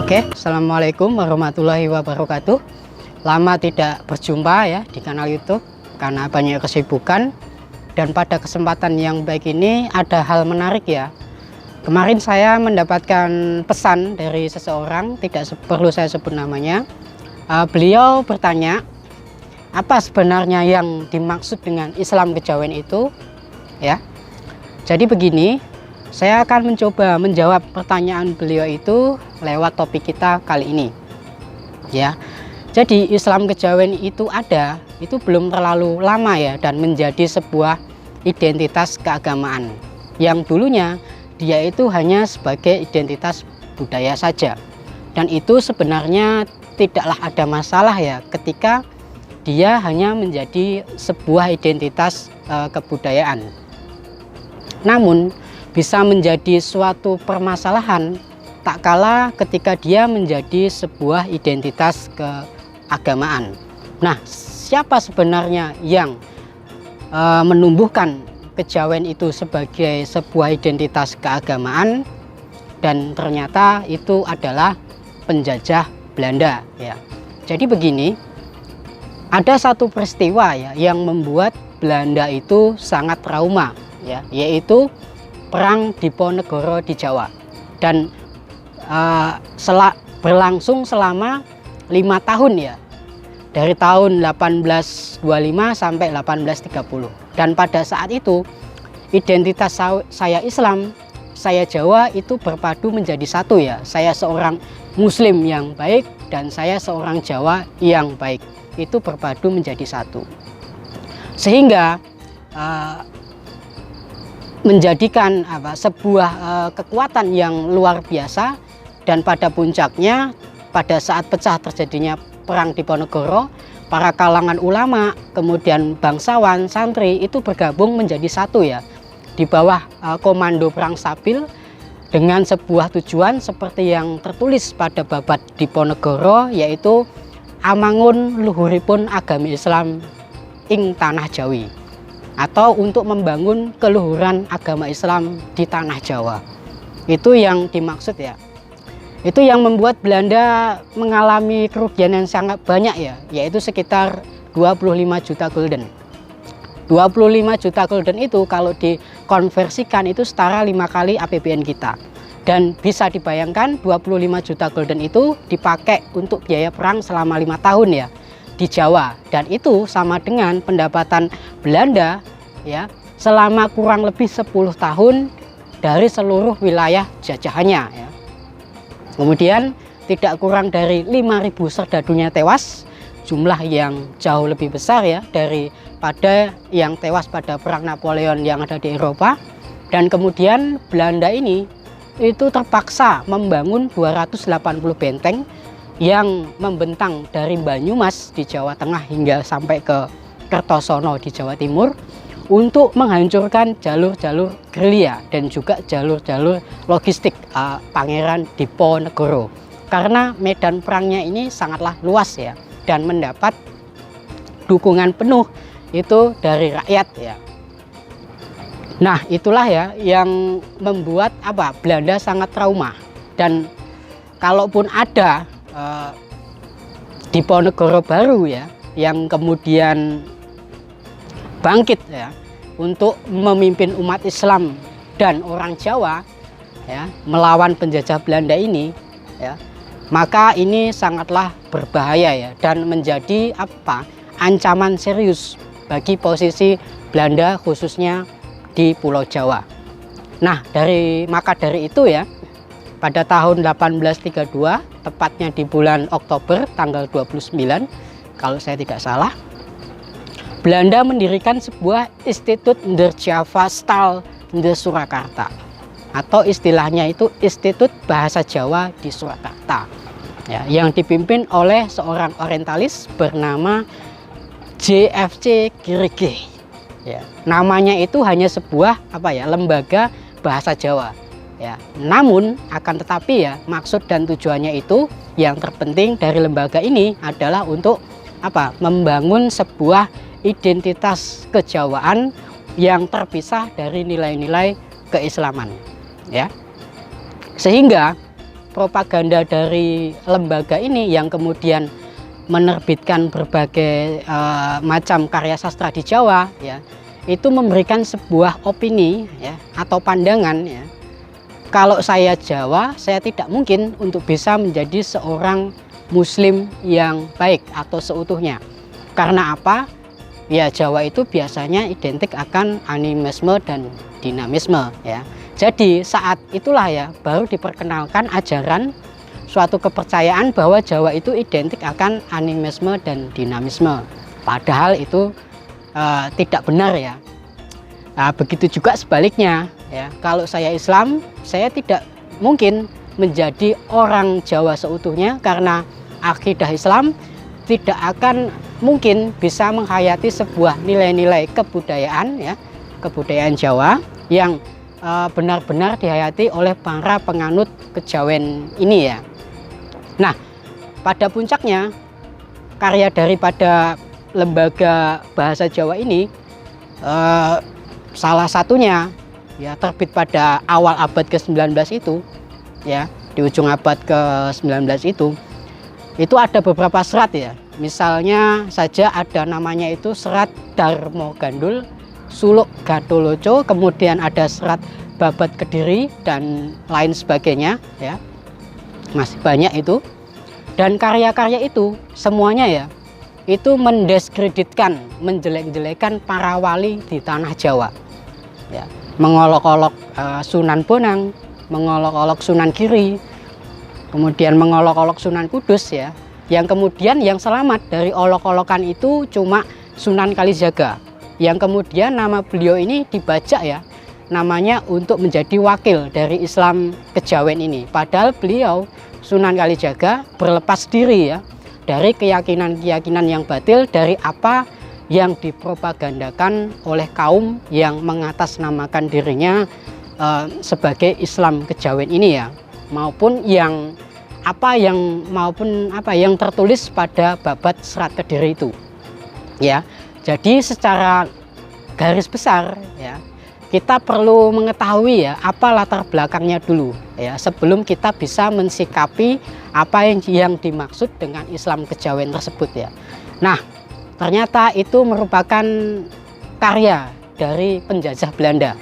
Oke, assalamualaikum warahmatullahi wabarakatuh. Lama tidak berjumpa ya di kanal YouTube karena banyak kesibukan, dan pada kesempatan yang baik ini ada hal menarik ya. Kemarin saya mendapatkan pesan dari seseorang, tidak perlu saya sebut namanya. Beliau bertanya, apa sebenarnya yang dimaksud dengan Islam kejawen itu? Ya, jadi begini. Saya akan mencoba menjawab pertanyaan beliau itu lewat topik kita kali ini. Ya, jadi Islam kejawen itu ada, itu belum terlalu lama ya, dan menjadi sebuah identitas keagamaan. Yang dulunya dia itu hanya sebagai identitas budaya saja. Dan itu sebenarnya tidaklah ada masalah ya, ketika dia hanya menjadi sebuah identitas kebudayaan. Namun bisa menjadi suatu permasalahan tak kala ketika dia menjadi sebuah identitas keagamaan. Nah, siapa sebenarnya yang menumbuhkan kejawen itu sebagai sebuah identitas keagamaan? Dan ternyata itu adalah penjajah Belanda ya. Jadi begini, ada satu peristiwa ya yang membuat Belanda itu sangat trauma ya, yaitu Perang Diponegoro di Jawa, dan berlangsung selama 5 tahun ya, dari tahun 1825 sampai 1830. Dan pada saat itu identitas saya Islam, saya Jawa itu berpadu menjadi satu ya. Saya seorang Muslim yang baik dan saya seorang Jawa yang baik, itu berpadu menjadi satu, sehingga menjadikan sebuah kekuatan yang luar biasa. Dan pada puncaknya, pada saat pecah terjadinya Perang Diponegoro, para kalangan ulama, kemudian bangsawan, santri itu bergabung menjadi satu ya, di bawah komando Perang Sabil, dengan sebuah tujuan seperti yang tertulis pada babat Diponegoro, yaitu amangun luhuripun agami Islam ing tanah Jawi, atau untuk membangun keluhuran agama Islam di tanah Jawa. Itu yang dimaksud ya. Itu yang membuat Belanda mengalami kerugian yang sangat banyak ya, yaitu sekitar 25 juta gulden. 25 juta gulden itu kalau dikonversikan itu setara 5 kali APBN kita. Dan bisa dibayangkan 25 juta gulden itu dipakai untuk biaya perang selama 5 tahun ya di Jawa, dan itu sama dengan pendapatan Belanda ya selama kurang lebih 10 tahun dari seluruh wilayah jajahannya ya. Kemudian tidak kurang dari 5.000 serdadunya tewas, jumlah yang jauh lebih besar ya daripada yang tewas pada perang Napoleon yang ada di Eropa. Dan kemudian Belanda ini itu terpaksa membangun 280 benteng yang membentang dari Banyumas di Jawa Tengah hingga sampai ke Kertosono di Jawa Timur, untuk menghancurkan jalur-jalur gerilya dan juga jalur-jalur logistik Pangeran Diponegoro, karena medan perangnya ini sangatlah luas ya, dan mendapat dukungan penuh itu dari rakyat ya. Nah, itulah ya yang membuat Belanda sangat trauma. Dan kalaupun ada Diponegoro baru ya, yang kemudian bangkit ya untuk memimpin umat Islam dan orang Jawa ya melawan penjajah Belanda ini ya, maka ini sangatlah berbahaya ya, dan menjadi ancaman serius bagi posisi Belanda khususnya di Pulau Jawa. Nah, dari itu ya, pada tahun 1832, tepatnya di bulan Oktober tanggal 29 kalau saya tidak salah, Belanda mendirikan sebuah Institut der Java Taal de Surakarta, atau istilahnya itu Institut Bahasa Jawa di Surakarta ya, yang dipimpin oleh seorang orientalis bernama JFC Girige ya. Namanya itu hanya sebuah lembaga bahasa Jawa ya. Namun akan tetapi ya, maksud dan tujuannya itu yang terpenting dari lembaga ini adalah untuk membangun sebuah identitas kejawaan yang terpisah dari nilai-nilai keislaman ya. Sehingga propaganda dari lembaga ini yang kemudian menerbitkan berbagai macam karya sastra di Jawa ya, itu memberikan sebuah opini ya atau pandangan ya. Kalau saya Jawa, saya tidak mungkin untuk bisa menjadi seorang Muslim yang baik atau seutuhnya. Karena apa? Ya, Jawa itu biasanya identik akan animisme dan dinamisme ya. Jadi saat itulah ya baru diperkenalkan ajaran suatu kepercayaan bahwa Jawa itu identik akan animisme dan dinamisme. Padahal itu tidak benar ya. Nah, begitu juga sebaliknya ya. Kalau saya Islam, saya tidak mungkin menjadi orang Jawa seutuhnya karena akidah Islam tidak akan mungkin bisa menghayati sebuah nilai-nilai kebudayaan ya, kebudayaan Jawa yang benar-benar dihayati oleh para penganut kejawen ini ya. Nah, pada puncaknya karya daripada lembaga bahasa Jawa ini salah satunya ya terbit pada awal abad ke-19 itu ya, di ujung abad ke-19 itu ada beberapa serat ya. Misalnya saja ada namanya itu serat Darmo Gandul, Suluk Gatholoco, kemudian ada serat Babat Kediri dan lain sebagainya ya. Masih banyak itu. Dan karya-karya itu semuanya ya itu mendiskreditkan, menjelek-jelekan para wali di tanah Jawa. Ya, mengolok-olok Sunan Bonang, mengolok-olok Sunan Giri, kemudian mengolok-olok Sunan Kudus ya. Yang kemudian yang selamat dari olok-olokan itu cuma Sunan Kalijaga. Yang kemudian nama beliau ini dibajak ya, namanya untuk menjadi wakil dari Islam kejawen ini. Padahal beliau Sunan Kalijaga berlepas diri ya dari keyakinan-keyakinan yang batil, dari apa yang dipropagandakan oleh kaum yang mengatasnamakan dirinya sebagai Islam kejawen ini ya, maupun yang tertulis pada Babat Serat Kediri itu ya. Jadi secara garis besar ya kita perlu mengetahui ya apa latar belakangnya dulu ya sebelum kita bisa mensikapi apa yang dimaksud dengan Islam kejawen tersebut ya. Nah, ternyata itu merupakan karya dari penjajah Belanda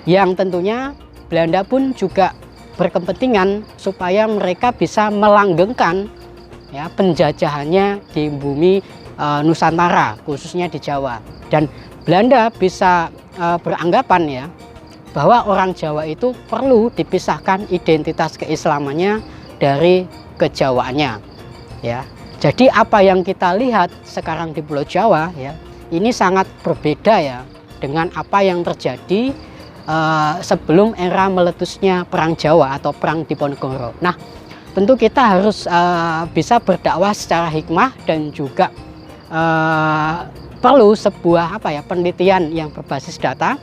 yang tentunya Belanda pun juga berkepentingan supaya mereka bisa melanggengkan ya penjajahannya di bumi Nusantara, khususnya di Jawa. Dan Belanda bisa beranggapan ya bahwa orang Jawa itu perlu dipisahkan identitas keislamannya dari kejawaannya ya. Jadi apa yang kita lihat sekarang di Pulau Jawa ya ini sangat berbeda ya dengan apa yang terjadi sebelum era meletusnya Perang Jawa atau Perang Diponegoro. Nah, tentu kita harus bisa berdakwah secara hikmah dan juga perlu sebuah penelitian yang berbasis data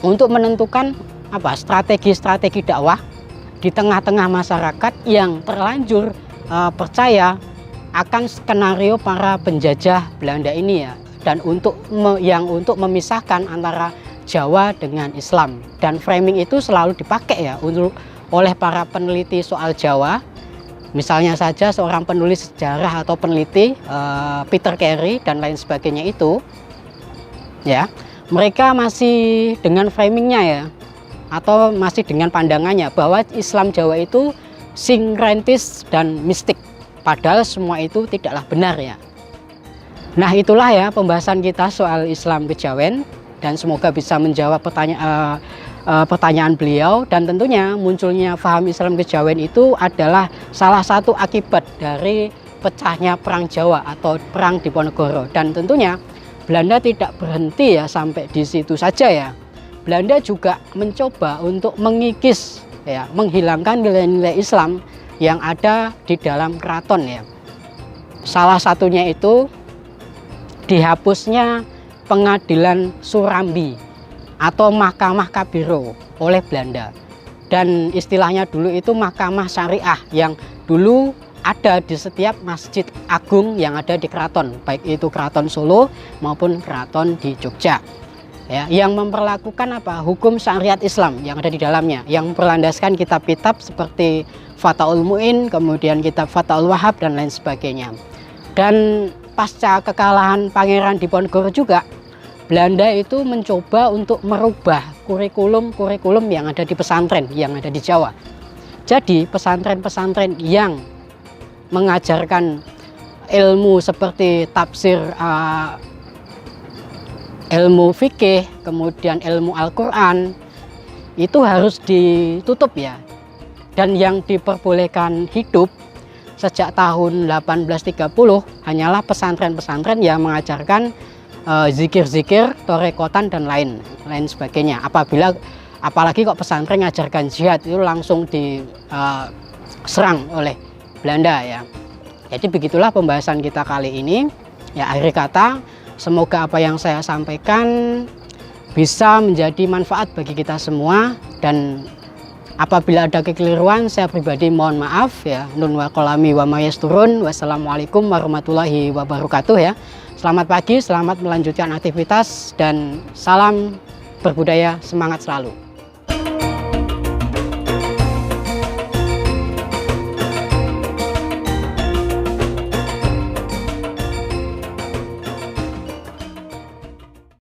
untuk menentukan strategi-strategi dakwah di tengah-tengah masyarakat yang terlanjur percaya akan skenario para penjajah Belanda ini ya, dan untuk memisahkan antara Jawa dengan Islam. Dan framing itu selalu dipakai ya oleh para peneliti soal Jawa. Misalnya saja seorang penulis sejarah atau peneliti Peter Carey dan lain sebagainya itu ya, mereka masih dengan framingnya ya, atau masih dengan pandangannya bahwa Islam Jawa itu sinkretis dan mistik, padahal semua itu tidaklah benar ya. Nah, itulah ya pembahasan kita soal Islam kejawen, dan semoga bisa menjawab pertanyaan beliau. Dan tentunya munculnya paham Islam kejawen itu adalah salah satu akibat dari pecahnya Perang Jawa atau Perang Diponegoro. Dan tentunya Belanda tidak berhenti ya sampai di situ saja ya. Belanda juga mencoba untuk mengikis ya, menghilangkan nilai-nilai Islam yang ada di dalam keraton ya. Salah satunya itu dihapusnya Pengadilan Surambi atau Mahkamah Kabiro oleh Belanda. Dan istilahnya dulu itu Mahkamah Syariah yang dulu ada di setiap masjid agung yang ada di keraton, baik itu keraton Solo maupun keraton di Jogja. ya, yang memperlakukan hukum syariat Islam yang ada di dalamnya, yang berlandaskan kitab-kitab seperti Fathaul Mu'in, kemudian kitab Fathul Wahhab dan lain sebagainya. Dan pasca kekalahan Pangeran Diponegoro juga, Belanda itu mencoba untuk merubah kurikulum yang ada di pesantren yang ada di Jawa. Jadi pesantren-pesantren yang mengajarkan ilmu seperti tafsir, ilmu fikih, kemudian ilmu Al-Quran, itu harus ditutup ya. Dan yang diperbolehkan hidup sejak tahun 1830 hanyalah pesantren-pesantren yang mengajarkan zikir-zikir, torekotan dan lain sebagainya. Apalagi kok pesantren mengajarkan jihad, itu langsung diserang oleh Belanda ya. Jadi begitulah pembahasan kita kali ini. Ya, akhir kata, semoga apa yang saya sampaikan bisa menjadi manfaat bagi kita semua, dan apabila ada kekeliruan saya pribadi mohon maaf ya. Nun wa qalami wa mayasturun. Wassalamualaikum warahmatullahi wabarakatuh ya. Selamat pagi, selamat melanjutkan aktivitas, dan salam berbudaya, semangat selalu.